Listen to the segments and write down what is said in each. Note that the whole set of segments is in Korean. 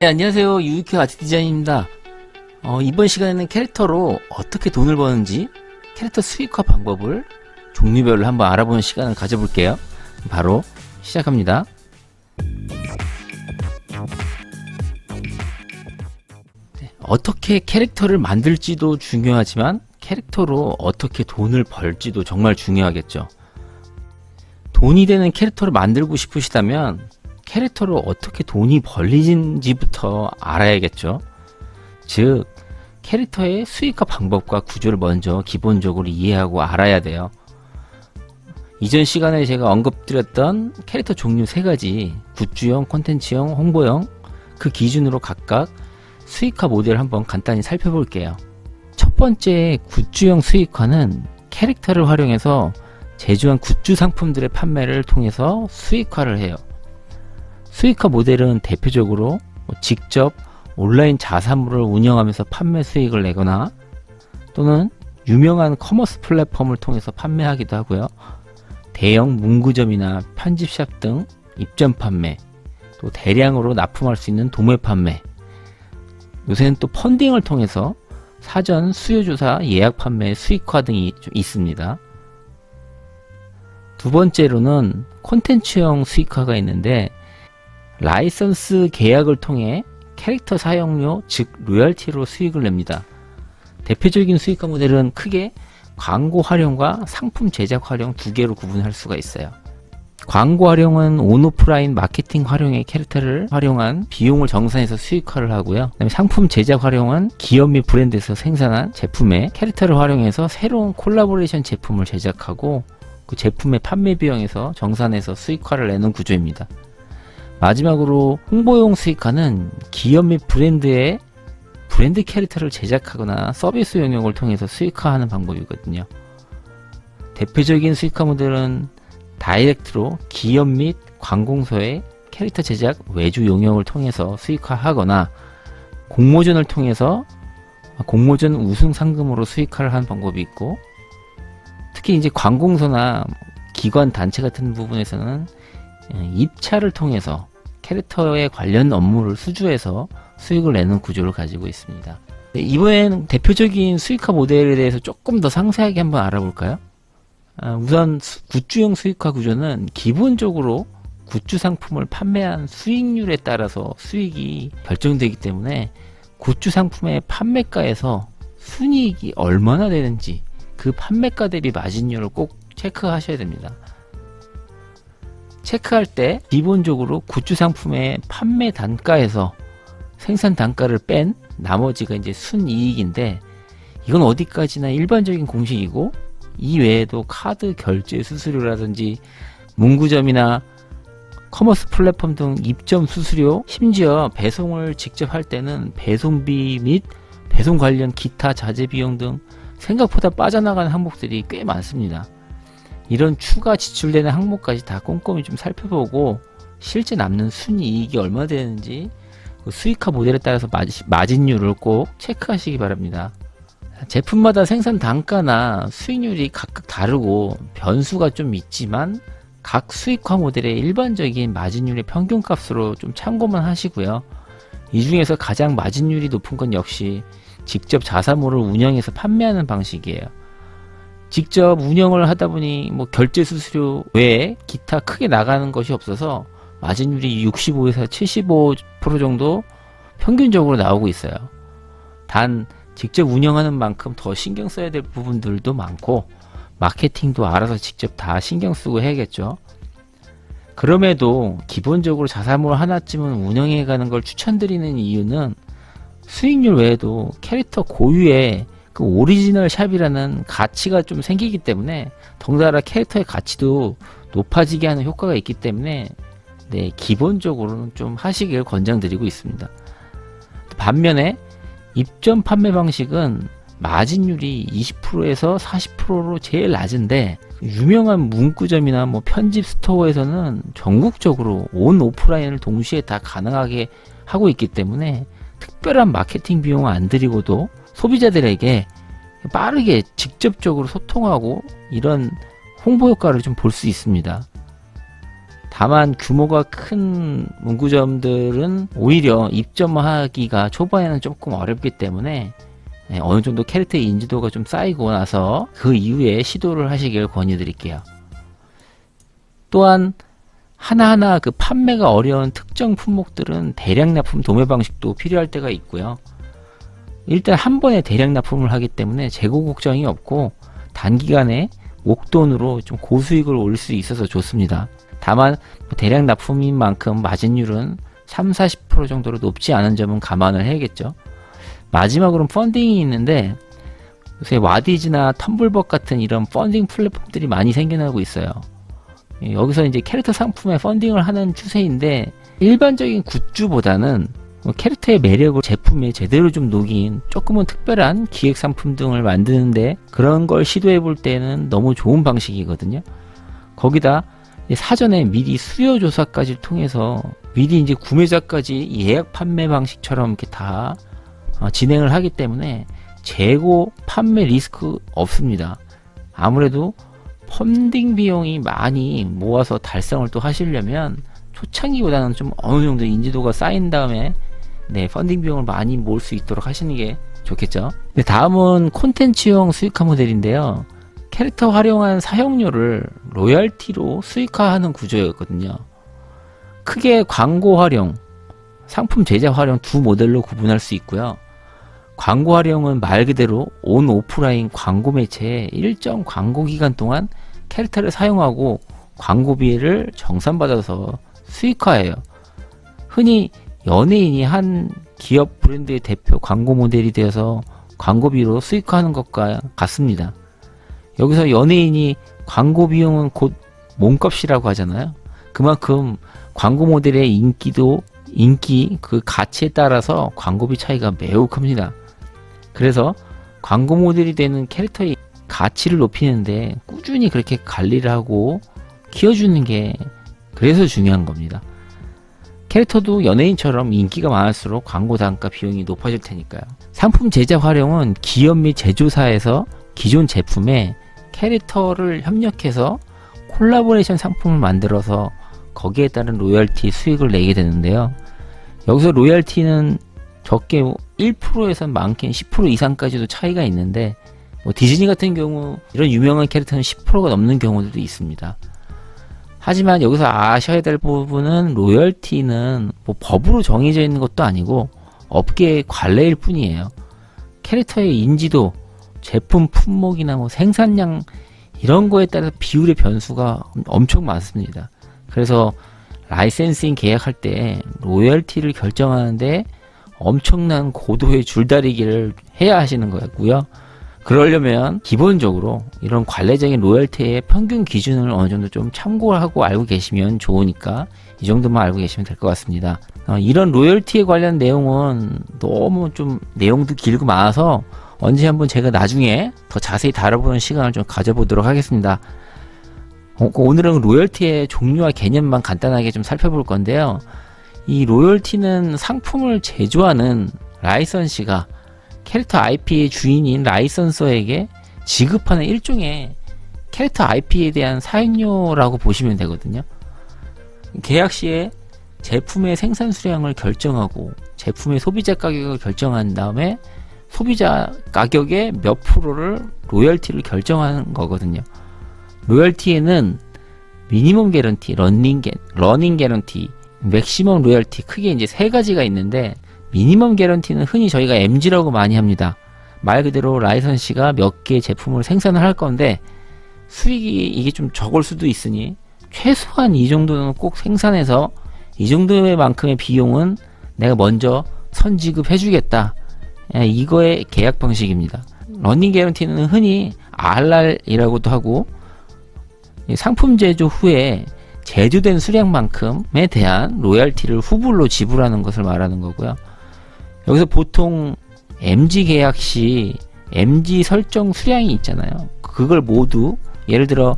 네, 안녕하세요. 유유큐 아트 디자인입니다. 이번 시간에는 캐릭터로 어떻게 돈을 버는지 캐릭터 수익화 방법을 종류별로 한번 알아보는 시간을 가져볼게요. 바로 시작합니다. 네, 어떻게 캐릭터를 만들지도 중요하지만 캐릭터로 어떻게 돈을 벌지도 정말 중요하겠죠. 돈이 되는 캐릭터를 만들고 싶으시다면 캐릭터로 어떻게 돈이 벌리는지부터 알아야겠죠. 즉, 캐릭터의 수익화 방법과 구조를 먼저 기본적으로 이해하고 알아야 돼요. 이전 시간에 제가 언급드렸던 캐릭터 종류 3가지, 굿즈형, 콘텐츠형, 홍보형, 그 기준으로 각각 수익화 모델을 한번 간단히 살펴볼게요. 첫 번째 굿즈형 수익화는 캐릭터를 활용해서 제조한 굿즈 상품들의 판매를 통해서 수익화를 해요. 수익화 모델은 대표적으로 직접 온라인 자사몰을 운영하면서 판매 수익을 내거나 또는 유명한 커머스 플랫폼을 통해서 판매하기도 하고요. 대형 문구점이나 편집샵 등 입점 판매, 또 대량으로 납품할 수 있는 도매 판매, 요새는 또 펀딩을 통해서 사전 수요조사 예약 판매 수익화 등이 좀 있습니다. 두 번째로는 콘텐츠형 수익화가 있는데 라이선스 계약을 통해 캐릭터 사용료, 즉 로열티로 수익을 냅니다. 대표적인 수익화 모델은 크게 광고 활용과 상품 제작 활용 2개로 구분할 수가 있어요. 광고 활용은 온오프라인 마케팅 활용의 캐릭터를 활용한 비용을 정산해서 수익화를 하고요. 그다음에 상품 제작 활용은 기업 및 브랜드에서 생산한 제품에 캐릭터를 활용해서 새로운 콜라보레이션 제품을 제작하고 그 제품의 판매 비용에서 정산해서 수익화를 내는 구조입니다. 마지막으로 홍보용 수익화는 기업 및 브랜드의 브랜드 캐릭터를 제작하거나 서비스 영역을 통해서 수익화하는 방법이거든요. 대표적인 수익화 모델은 다이렉트로 기업 및 관공서의 캐릭터 제작 외주 용역을 통해서 수익화하거나 공모전을 통해서 공모전 우승 상금으로 수익화를 하는 방법이 있고, 특히 이제 관공서나 기관 단체 같은 부분에서는 입찰을 통해서 캐릭터에 관련 업무를 수주해서 수익을 내는 구조를 가지고 있습니다. 이번에는 대표적인 수익화 모델에 대해서 조금 더 상세하게 한번 알아볼까요? 우선 굿즈형 수익화 구조는 기본적으로 굿즈 상품을 판매한 수익률에 따라서 수익이 결정되기 때문에 굿즈 상품의 판매가에서 순이익이 얼마나 되는지 그 판매가 대비 마진율을 꼭 체크하셔야 됩니다. 체크할 때 기본적으로 굿즈 상품의 판매 단가에서 생산 단가를 뺀 나머지가 이제 순이익인데, 이건 어디까지나 일반적인 공식이고 이 외에도 카드 결제 수수료라든지 문구점이나 커머스 플랫폼 등 입점 수수료, 심지어 배송을 직접 할 때는 배송비 및 배송 관련 기타 자재 비용 등 생각보다 빠져나가는 항목들이 꽤 많습니다. 이런 추가 지출되는 항목까지 다 꼼꼼히 좀 살펴보고 실제 남는 순이익이 얼마 되는지 그 수익화 모델에 따라서 마진율을 꼭 체크하시기 바랍니다. 제품마다 생산 단가나 수익률이 각각 다르고 변수가 좀 있지만 각 수익화 모델의 일반적인 마진율의 평균값으로 좀 참고만 하시고요. 이 중에서 가장 마진율이 높은 건 역시 직접 자사몰을 운영해서 판매하는 방식이에요. 직접 운영을 하다 보니 결제 수수료 외에 기타 크게 나가는 것이 없어서 마진율이 65에서 75% 정도 평균적으로 나오고 있어요. 단 직접 운영하는 만큼 더 신경 써야 될 부분들도 많고 마케팅도 알아서 직접 다 신경 쓰고 해야겠죠. 그럼에도 기본적으로 자사몰 하나쯤은 운영해 가는 걸 추천드리는 이유는 수익률 외에도 캐릭터 고유의 그 오리지널 샵이라는 가치가 좀 생기기 때문에 덩달아 캐릭터의 가치도 높아지게 하는 효과가 있기 때문에 기본적으로는 좀 하시길 권장드리고 있습니다. 반면에 입점 판매 방식은 마진율이 20%에서 40%로 제일 낮은데, 유명한 문구점이나 편집 스토어에서는 전국적으로 온 오프라인을 동시에 다 가능하게 하고 있기 때문에 특별한 마케팅 비용을 안 들이고도 소비자들에게 빠르게 직접적으로 소통하고 이런 홍보 효과를 좀 볼 수 있습니다. 다만 규모가 큰 문구점들은 오히려 입점하기가 초반에는 조금 어렵기 때문에 어느 정도 캐릭터의 인지도가 좀 쌓이고 나서 그 이후에 시도를 하시길 권유드릴게요. 또한 하나하나 그 판매가 어려운 특정 품목들은 대량 납품 도매 방식도 필요할 때가 있고요. 일단 한 번에 대량 납품을 하기 때문에 재고 걱정이 없고 단기간에 목돈으로 좀 고수익을 올릴 수 있어서 좋습니다. 다만 대량 납품인 만큼 마진율은 30-40% 정도로 높지 않은 점은 감안을 해야겠죠. 마지막으로는 펀딩이 있는데 요새 와디즈나 텀블벅 같은 이런 펀딩 플랫폼들이 많이 생겨나고 있어요. 여기서 이제 캐릭터 상품에 펀딩을 하는 추세인데 일반적인 굿즈보다는 캐릭터의 매력을 제품에 제대로 좀 녹인 조금은 특별한 기획 상품 등을 만드는데 그런 걸 시도해 볼 때는 너무 좋은 방식이거든요. 거기다 사전에 미리 수요 조사까지 통해서 미리 이제 구매자까지 예약 판매 방식처럼 이렇게 다 진행을 하기 때문에 재고 판매 리스크 없습니다. 아무래도 펀딩 비용이 많이 모아서 달성을 또 하시려면 초창기보다는 좀 어느 정도 인지도가 쌓인 다음에 펀딩 비용을 많이 모을 수 있도록 하시는 게 좋겠죠. 다음은 콘텐츠용 수익화 모델인데요. 캐릭터 활용한 사용료를 로열티로 수익화하는 구조였거든요. 크게 광고 활용, 상품 제작 활용 두 모델로 구분할 수 있고요. 광고 활용은 말 그대로 온 오프라인 광고 매체에 일정 광고 기간 동안 캐릭터를 사용하고 광고비를 정산받아서 수익화해요. 흔히 연예인이 한 기업 브랜드의 대표 광고 모델이 되어서 광고비로 수익화하는 것과 같습니다. 여기서 연예인이 광고 비용은 곧 몸값이라고 하잖아요. 그만큼 광고 모델의 인기 그 가치에 따라서 광고비 차이가 매우 큽니다. 그래서 광고 모델이 되는 캐릭터의 가치를 높이는데 꾸준히 그렇게 관리를 하고 키워주는 게 그래서 중요한 겁니다. 캐릭터도 연예인처럼 인기가 많을수록 광고 단가 비용이 높아질 테니까요. 상품 제작 활용은 기업 및 제조사에서 기존 제품에 캐릭터를 협력해서 콜라보레이션 상품을 만들어서 거기에 따른 로열티 수익을 내게 되는데요. 여기서 로열티는 적게 1%에서 많게는 10% 이상까지도 차이가 있는데 디즈니 같은 경우 이런 유명한 캐릭터는 10%가 넘는 경우들도 있습니다. 하지만 여기서 아셔야 될 부분은 로열티는 법으로 정해져 있는 것도 아니고 업계의 관례일 뿐이에요. 캐릭터의 인지도, 제품 품목이나 생산량 이런 거에 따라서 비율의 변수가 엄청 많습니다. 그래서 라이센싱 계약할 때 로열티를 결정하는데 엄청난 고도의 줄다리기를 해야 하시는 거였고요. 그러려면 기본적으로 이런 관례적인 로열티의 평균 기준을 어느 정도 좀 참고하고 알고 계시면 좋으니까 이 정도만 알고 계시면 될 것 같습니다. 이런 로열티에 관련 내용은 너무 좀 내용도 길고 많아서 언제 한번 제가 나중에 더 자세히 다뤄보는 시간을 좀 가져보도록 하겠습니다. 오늘은 로열티의 종류와 개념만 간단하게 좀 살펴볼 건데요. 이 로열티는 상품을 제조하는 라이선시가 캐릭터 IP의 주인인 라이선서에게 지급하는 일종의 캐릭터 IP에 대한 사용료라고 보시면 되거든요. 계약 시에 제품의 생산 수량을 결정하고 제품의 소비자 가격을 결정한 다음에 소비자 가격의 몇 프로를 로열티를 결정하는 거거든요. 로열티에는 미니멈 개런티, 러닝 개런티, 맥시멈 로열티 크게 이제 세 가지가 있는데 미니멈 개런티는 흔히 저희가 MG라고 많이 합니다. 말 그대로 라이선시가 몇 개의 제품을 생산을 할 건데 수익이 이게 좀 적을 수도 있으니 최소한 이 정도는 꼭 생산해서 이 정도의 만큼의 비용은 내가 먼저 선지급해 주겠다. 이거의 계약 방식입니다. 러닝 개런티는 흔히 RR이라고도 하고 상품 제조 후에 제조된 수량만큼에 대한 로열티를 후불로 지불하는 것을 말하는 거고요. 여기서 보통 MG 계약 시 MG 설정 수량이 있잖아요. 그걸 모두 예를 들어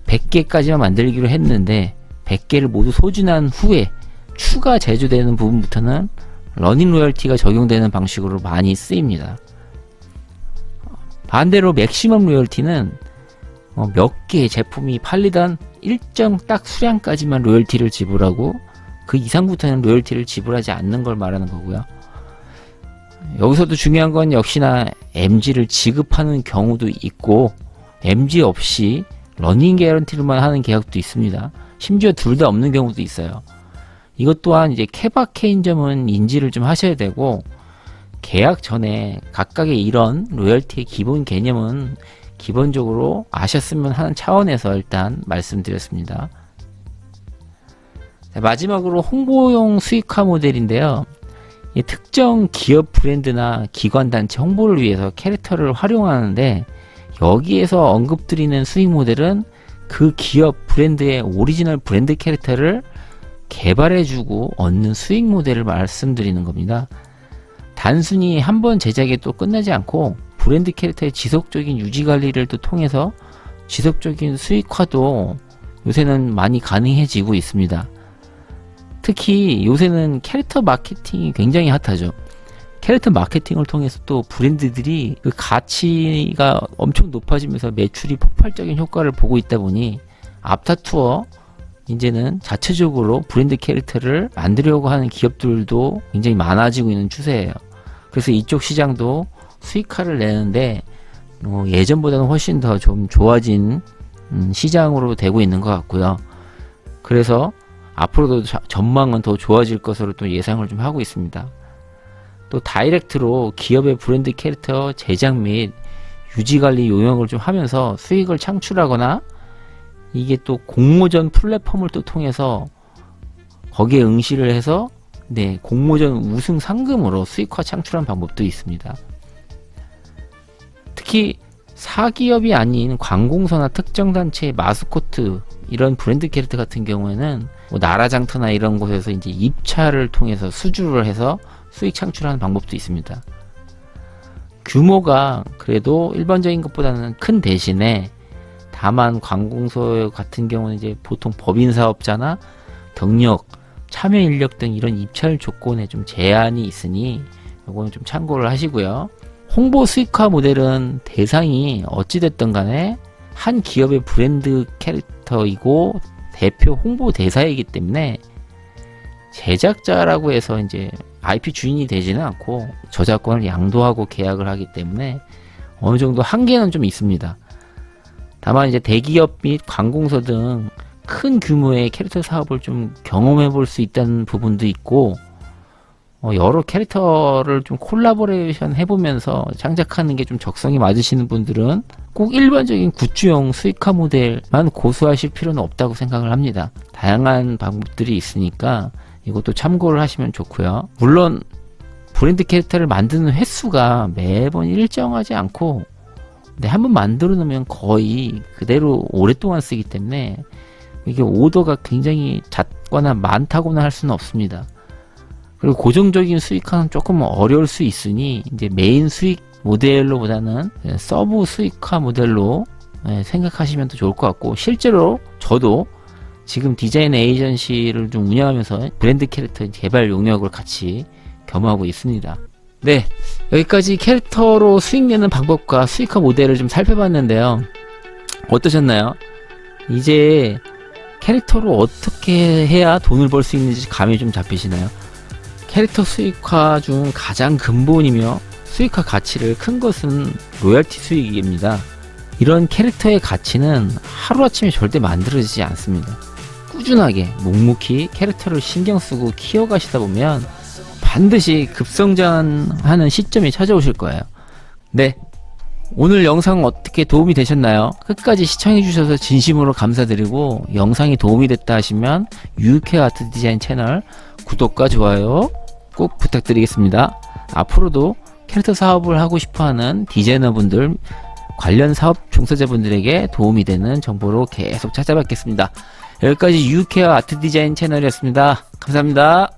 100개까지만 만들기로 했는데 100개를 모두 소진한 후에 추가 제조되는 부분부터는 러닝 로열티가 적용되는 방식으로 많이 쓰입니다. 반대로 맥시멈 로열티는 몇 개의 제품이 팔리던 일정 딱 수량까지만 로열티를 지불하고 그 이상부터는 로열티를 지불하지 않는 걸 말하는 거고요. 여기서도 중요한 건 역시나 MG를 지급하는 경우도 있고 MG 없이 러닝 개런티로만 하는 계약도 있습니다. 심지어 둘 다 없는 경우도 있어요. 이것 또한 이제 케바케인 점은 인지를 좀 하셔야 되고, 계약 전에 각각의 이런 로열티의 기본 개념은 기본적으로 아셨으면 하는 차원에서 일단 말씀드렸습니다. 자, 마지막으로 홍보용 수익화 모델인데요. 특정 기업 브랜드나 기관단체 홍보를 위해서 캐릭터를 활용하는데, 여기에서 언급드리는 수익 모델은 그 기업 브랜드의 오리지널 브랜드 캐릭터를 개발해주고 얻는 수익 모델을 말씀드리는 겁니다. 단순히 한 번 제작에 또 끝나지 않고 브랜드 캐릭터의 지속적인 유지 관리를 또 통해서 지속적인 수익화도 요새는 많이 가능해지고 있습니다. 특히 요새는 캐릭터 마케팅이 굉장히 핫하죠. 캐릭터 마케팅을 통해서 또 브랜드들이 그 가치가 엄청 높아지면서 매출이 폭발적인 효과를 보고 있다 보니 앞다투어 이제는 자체적으로 브랜드 캐릭터를 만들려고 하는 기업들도 굉장히 많아지고 있는 추세예요. 그래서 이쪽 시장도 수익화를 내는데 예전보다는 훨씬 더 좀 좋아진 시장으로 되고 있는 것 같고요. 그래서 앞으로도 전망은 더 좋아질 것으로 또 예상을 좀 하고 있습니다. 또 다이렉트로 기업의 브랜드 캐릭터 제작 및 유지관리 용역을 좀 하면서 수익을 창출하거나, 이게 또 공모전 플랫폼을 또 통해서 거기에 응시를 해서 공모전 우승 상금으로 수익화 창출한 방법도 있습니다. 특히 사기업이 아닌 관공서나 특정 단체의 마스코트, 이런 브랜드 캐릭터 같은 경우에는 나라장터나 이런 곳에서 이제 입찰을 통해서 수주를 해서 수익 창출하는 방법도 있습니다. 규모가 그래도 일반적인 것보다는 큰 대신에, 다만 관공서 같은 경우는 이제 보통 법인 사업자나 경력, 참여 인력 등 이런 입찰 조건에 좀 제한이 있으니 이거는 좀 참고를 하시고요. 홍보 수익화 모델은 대상이 어찌됐든 간에 한 기업의 브랜드 캐릭터이고 대표 홍보 대사이기 때문에 제작자라고 해서 이제 IP 주인이 되지는 않고 저작권을 양도하고 계약을 하기 때문에 어느 정도 한계는 좀 있습니다. 다만 이제 대기업 및 관공서 등 큰 규모의 캐릭터 사업을 좀 경험해 볼 수 있다는 부분도 있고, 여러 캐릭터를 좀 콜라보레이션 해보면서 창작하는 게 좀 적성이 맞으시는 분들은 꼭 일반적인 굿즈용 수익화 모델만 고수하실 필요는 없다고 생각을 합니다. 다양한 방법들이 있으니까 이것도 참고를 하시면 좋고요. 물론 브랜드 캐릭터를 만드는 횟수가 매번 일정하지 않고, 한번 만들어 놓으면 거의 그대로 오랫동안 쓰기 때문에 이게 오더가 굉장히 잦거나 많다고는 할 수는 없습니다. 그리고 고정적인 수익화는 조금 어려울 수 있으니 이제 메인 수익 모델로 보다는 서브 수익화 모델로 생각하시면 더 좋을 것 같고, 실제로 저도 지금 디자인 에이전시를 좀 운영하면서 브랜드 캐릭터 개발 용역을 같이 겸하고 있습니다. 네, 여기까지 캐릭터로 수익 내는 방법과 수익화 모델을 좀 살펴봤는데요. 어떠셨나요? 이제 캐릭터로 어떻게 해야 돈을 벌 수 있는지 감이 좀 잡히시나요? 캐릭터 수익화 중 가장 근본이며 수익화 가치를 큰 것은 로열티 수익입니다. 이런 캐릭터의 가치는 하루아침에 절대 만들어지지 않습니다. 꾸준하게 묵묵히 캐릭터를 신경 쓰고 키워가시다 보면 반드시 급성장하는 시점이 찾아오실 거예요. 네, 오늘 영상 어떻게 도움이 되셨나요? 끝까지 시청해주셔서 진심으로 감사드리고, 영상이 도움이 됐다 하시면 유쾌 아트 디자인 채널 구독과 좋아요 꼭 부탁드리겠습니다. 앞으로도 캐릭터 사업을 하고 싶어하는 디자이너분들, 관련 사업 종사자분들에게 도움이 되는 정보로 계속 찾아뵙겠습니다. 여기까지 유쾌 아트 디자인 채널이었습니다. 감사합니다.